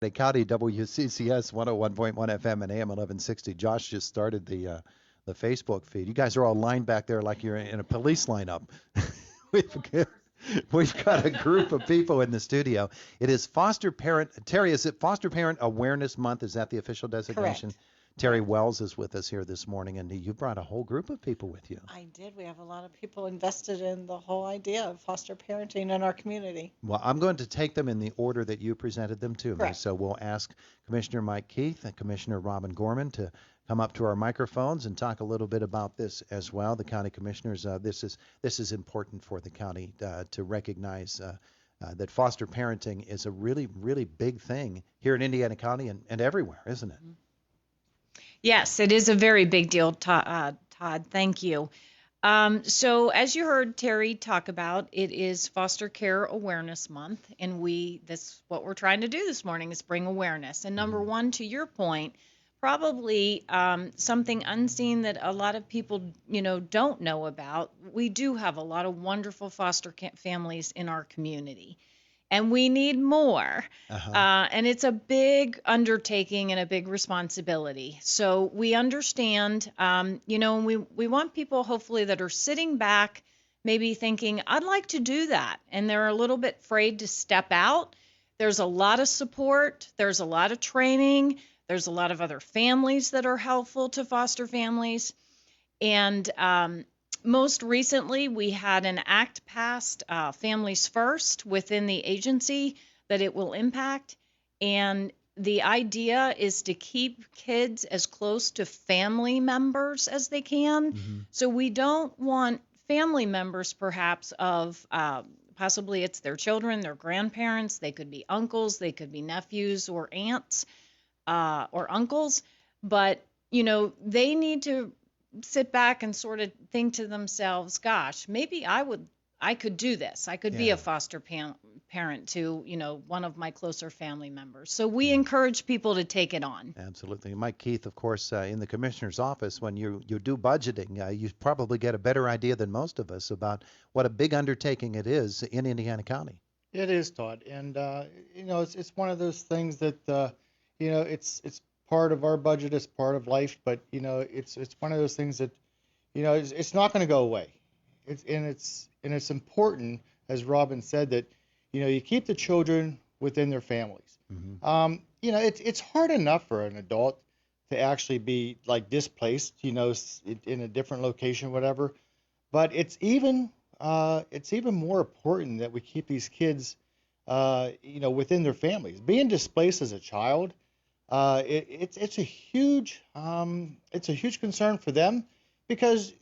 The County WCCS 101.1 FM and AM 1160. Josh just started the Facebook feed. You guys are all lined back there like you're in a police lineup. We've got, we've got a group of people in the studio. It is foster parent. Terry, is it Foster Parent Awareness Month? Is that the official designation? Correct. Terry Correct. Wells is with us here this morning, and you brought a whole group of people with you. I did. We have a lot of people invested in the whole idea of foster parenting in our community. Well, I'm going to take them in the order that you presented them to me. Correct. So we'll ask Commissioner Mike Keith and Commissioner Robin Gorman to come up to our microphones and talk a little bit about this as well. The county commissioners, this is important for the county to recognize that foster parenting is a really, really big thing here in Indiana County and everywhere, isn't it? Yes, it is a very big deal, Todd. Thank you. So as you heard Terry talk about, it is Foster Care Awareness Month, and this what we're trying to do this morning is bring awareness. And number one, to your point, probably something unseen that a lot of people, don't know about. We do have a lot of wonderful foster families in our community, and we need more. Uh-huh. And it's a big undertaking and a big responsibility. So we understand, and we want people hopefully that are sitting back, maybe thinking, I'd like to do that. And they're a little bit afraid to step out. There's a lot of support. There's a lot of training. There's a lot of other families that are helpful to foster families. And most recently, we had an act passed, Families First, within the agency that it will impact. And the idea is to keep kids as close to family members as they can. Mm-hmm. So we don't want family members, perhaps, of possibly it's their children, their grandparents. They could be uncles, they could be nephews or aunts or uncles. But, they need to sit back and sort of think to themselves, gosh, maybe I could do this. I could be Yeah. a foster parent to, one of my closer family members. So we encourage people to take it on. Absolutely. Mike Keith, of course, in the commissioner's office, when you do budgeting, you probably get a better idea than most of us about what a big undertaking it is in Indiana County. It is, Todd, and it's one of those things that it's part of our budget, it's part of life, but it's one of those things that it's not going to go away. It's important, as Robin said, that you keep the children within their families. Mm-hmm. It's hard enough for an adult to actually be like displaced, in a different location, whatever. But it's even more important that we keep these kids, within their families. Being displaced as a child, it's a huge concern for them because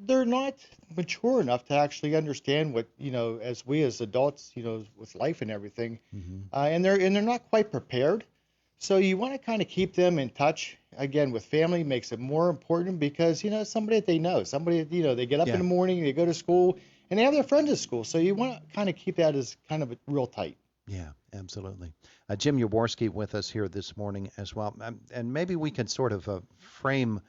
they're not mature enough to actually understand what as we as adults, with life and everything, Mm-hmm. and they're not quite prepared. So you want to kind of keep them in touch again with family. Makes it more important because somebody that they know, somebody they get up Yeah. in the morning, they go to school, and they have their friends at school. So you want to kind of keep that as kind of real tight. Yeah, absolutely. Jim Yaworski with us here this morning as well. And maybe we can sort of frame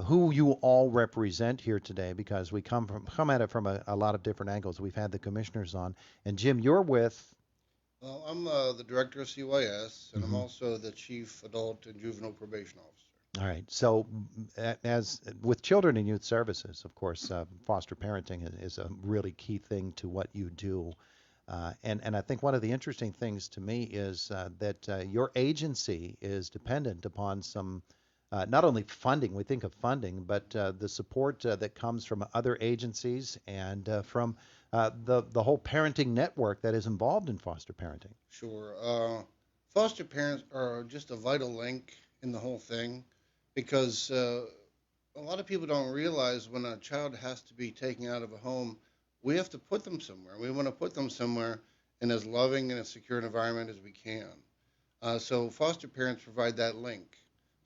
who you all represent here today because we come at it from a lot of different angles. We've had the commissioners on. And Jim, you're with. Well, I'm the director of CYS, and I'm Mhm. also the chief adult and juvenile probation officer. All right. So, as with children and youth services, of course, foster parenting is a really key thing to what you do. And I think one of the interesting things to me is that your agency is dependent upon some not only funding, we think of funding, but the support that comes from other agencies and from the whole parenting network that is involved in foster parenting. Sure. Foster parents are just a vital link in the whole thing because a lot of people don't realize when a child has to be taken out of a home, we have to put them somewhere. We want to put them somewhere in as loving and a secure environment as we can. So foster parents provide that link.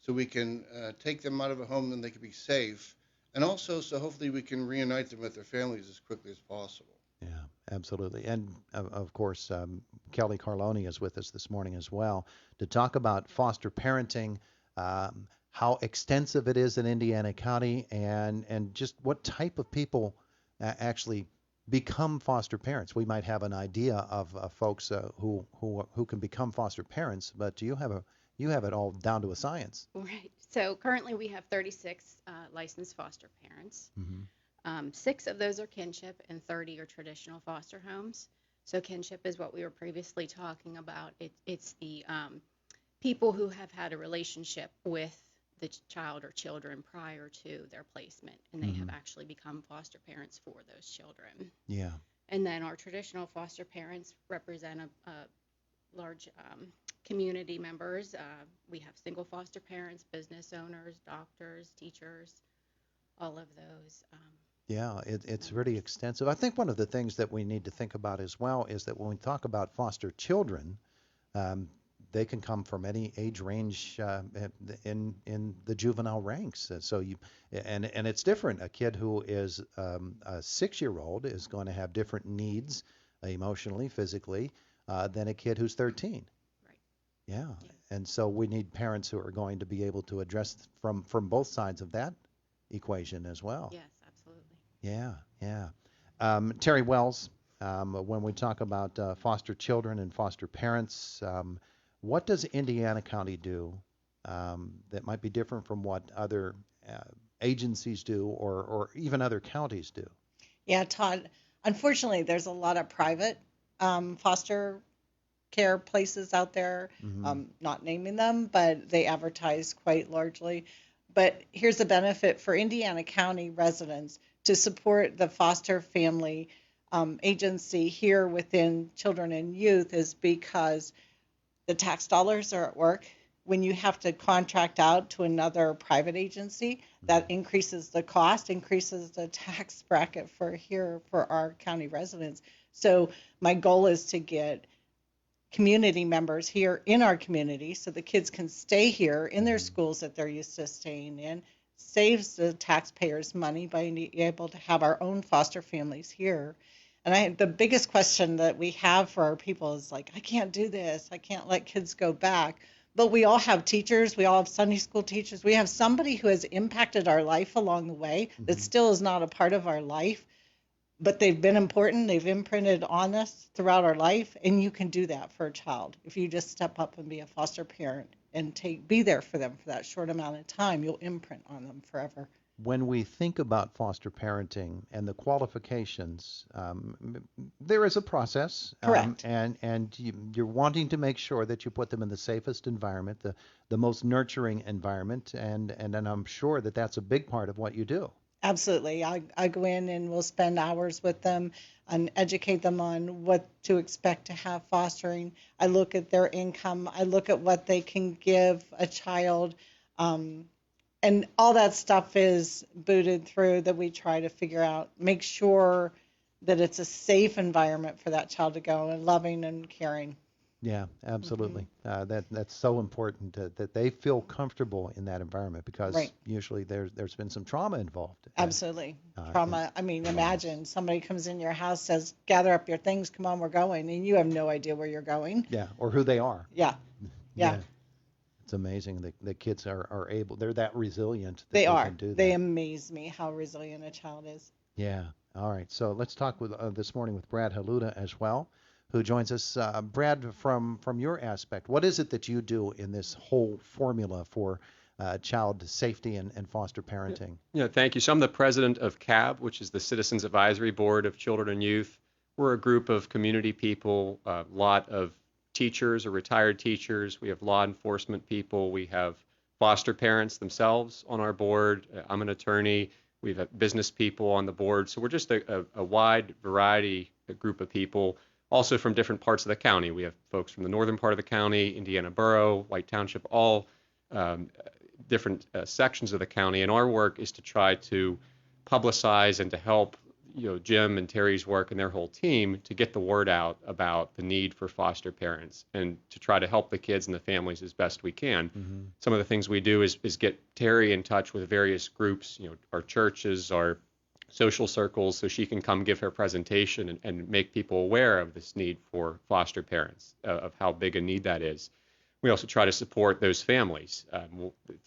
So we can take them out of a home and they can be safe. And also, so hopefully we can reunite them with their families as quickly as possible. Yeah, absolutely. And of course, Kelly Carloni is with us this morning as well to talk about foster parenting, how extensive it is in Indiana County, and just what type of people actually become foster parents? We might have an idea of folks who can become foster parents, but you have it all down to a science. Right. So currently we have 36 licensed foster parents. Mm-hmm. 6 of those are kinship and 30 are traditional foster homes. So kinship is what we were previously talking about. It's the people who have had a relationship with the child or children prior to their placement, and they have actually become foster parents for those children. Yeah. And then our traditional foster parents represent a large community members. We have single foster parents, business owners, doctors, teachers, all of those. Yeah, it's really extensive. I think one of the things that we need to think about as well is that when we talk about foster children, they can come from any age range in the juvenile ranks. And it's different. A kid who is a 6-year-old is going to have different needs emotionally, physically, than a kid who's 13. Right. Yeah. Yes. And so we need parents who are going to be able to address from both sides of that equation as well. Yes, absolutely. Yeah, yeah. Terry Wells, when we talk about foster children and foster parents, what does Indiana County do that might be different from what other agencies do or even other counties do? Yeah, Todd, unfortunately, there's a lot of private foster care places out there, not naming them, but they advertise quite largely. But here's the benefit for Indiana County residents to support the foster family agency here within children and youth is because the tax dollars are at work. When you have to contract out to another private agency, that increases the cost, increases the tax bracket for our county residents. So my goal is to get community members here in our community so the kids can stay here in their schools that they're used to staying in, saves the taxpayers money by being able to have our own foster families here. And the biggest question that we have for our people is like, I can't do this. I can't let kids go back. But we all have teachers. We all have Sunday school teachers. We have somebody who has impacted our life along the way that still is not a part of our life, but they've been important. They've imprinted on us throughout our life. And you can do that for a child. If you just step up and be a foster parent and be there for them for that short amount of time, you'll imprint on them forever. When we think about foster parenting and the qualifications, there is a process. Correct. And you're wanting to make sure that you put them in the safest environment, the most nurturing environment, and I'm sure that that's a big part of what you do. Absolutely. I go in and we'll spend hours with them and educate them on what to expect to have fostering. I look at their income. I look at what they can give a child. And all that stuff is booted through that we try to figure out, make sure that it's a safe environment for that child to go and loving and caring. Yeah, absolutely. That's so important that they feel comfortable in that environment because Right. usually there's been some trauma involved. Absolutely. Trauma. I mean, imagine somebody comes in your house, says, gather up your things, come on, we're going, and you have no idea where you're going. Yeah, or who they are. Yeah. Yeah. It's amazing the kids are able, they're that resilient that They are. can do that. They amaze me how resilient a child is. Yeah. All right. So let's talk with this morning with Brad Haluda as well, who joins us. Brad, from your aspect, what is it that you do in this whole formula for child safety and foster parenting? Yeah, thank you. So I'm the president of CAB, which is the Citizens Advisory Board of Children and Youth. We're a group of community people, a lot of teachers or retired teachers. We have law enforcement people. We have foster parents themselves on our board. I'm an attorney. We have business people on the board. So we're just a wide variety group of people, also from different parts of the county. We have folks from the northern part of the county, Indiana Borough, White Township, all different sections of the county. And our work is to try to publicize and to help Jim and Terry's work and their whole team to get the word out about the need for foster parents and to try to help the kids and the families as best we can. Some of the things we do is get Terry in touch with various groups, our churches, our social circles, so she can come give her presentation and make people aware of this need for foster parents, of how big a need that is. We also try to support those families.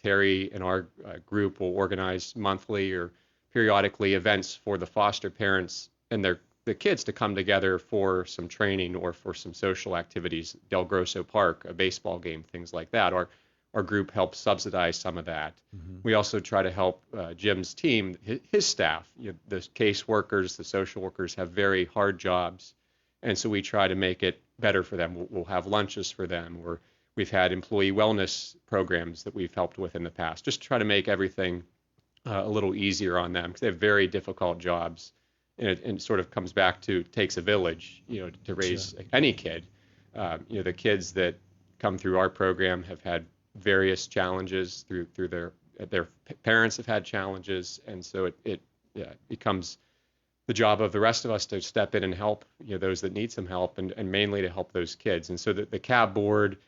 Terry and our group will organize monthly or periodically events for the foster parents and their the kids to come together for some training or for some social activities, Del Grosso Park, a baseball game, things like that. Our group helps subsidize some of that. We also try to help Jim's team, his staff. The case workers, the social workers have very hard jobs, and so we try to make it better for them. We'll have lunches for them, or we've had employee wellness programs that we've helped with in the past, just to try to make everything a little easier on them because they have very difficult jobs. And it sort of comes back to takes a village, to raise any kid. The kids that come through our program have had various challenges through their parents have had challenges, and so it becomes the job of the rest of us to step in and help those that need some help, and mainly to help those kids. And so the CAB board,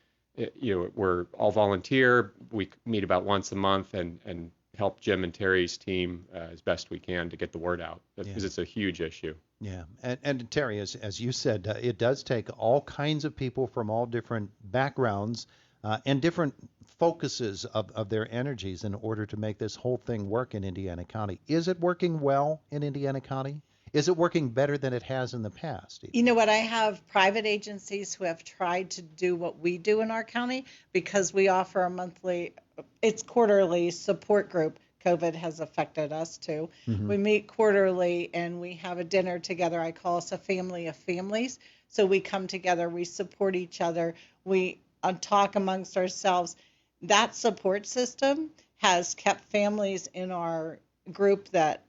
we're all volunteer. We meet about once a month and help Jim and Terry's team as best we can to get the word out because it's a huge issue. Yeah, and Terry, as you said, it does take all kinds of people from all different backgrounds and different focuses of their energies in order to make this whole thing work in Indiana County. Is it working well in Indiana County? Is it working better than it has in the past? You know what? I have private agencies who have tried to do what we do in our county because we offer a monthly, it's quarterly support group. COVID has affected us too. We meet quarterly and we have a dinner together. I call us a family of families. So we come together, we support each other, we talk amongst ourselves. That support system has kept families in our group that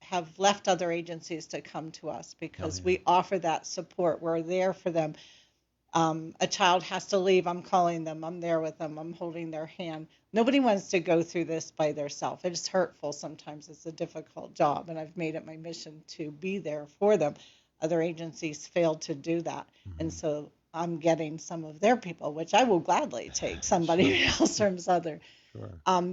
have left other agencies to come to us because we offer that support. We're there for them. A child has to leave, I'm calling them, I'm there with them, I'm holding their hand. Nobody wants to go through this by themselves. It's hurtful sometimes. It's a difficult job, and I've made it my mission to be there for them. Other agencies failed to do that, and so I'm getting some of their people, which I will gladly take somebody else from other.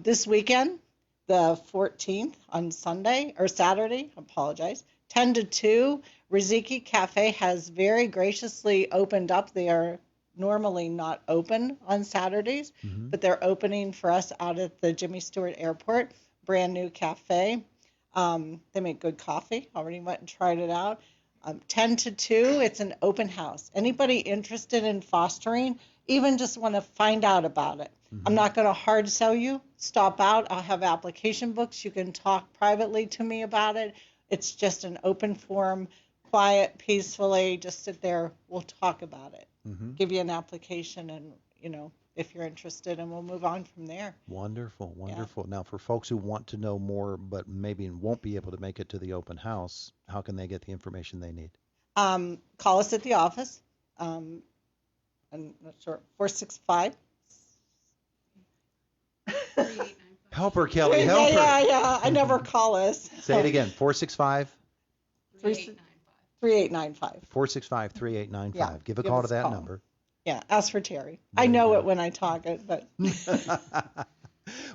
This weekend, the 14th on Sunday or Saturday, I apologize, 10 to 2, Riziki Cafe has very graciously opened up. They are normally not open on Saturdays, but they're opening for us out at the Jimmy Stewart Airport, brand new cafe. They make good coffee. Already went and tried it out. 10 to 2, it's an open house. Anybody interested in fostering, even just want to find out about it. I'm not going to hard sell you. Stop out. I'll have application books. You can talk privately to me about it. It's just an open forum, quiet, peacefully. Just sit there. We'll talk about it. Give you an application and, if you're interested, and we'll move on from there. Wonderful. Now, for folks who want to know more but maybe won't be able to make it to the open house, how can they get the information they need? Call us at the office. I'm not sure, 465. Help her, Kelly. Help her. Yeah. I never call us. Say it again. 465. 3895. 465-3895. Yeah, Give a give call us to a that call. number. Yeah, ask for Terry. I know it when I talk it, but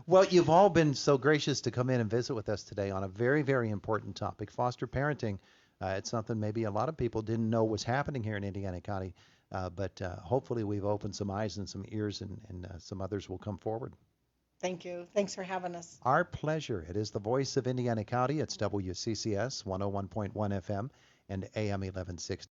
Well, you've all been so gracious to come in and visit with us today on a very, very important topic, foster parenting. It's something maybe a lot of people didn't know was happening here in Indiana County, but hopefully we've opened some eyes and some ears, and some others will come forward. thank you. Thanks for having us. Our pleasure. It is the voice of Indiana County. It's WCCS 101.1 FM and AM 1160.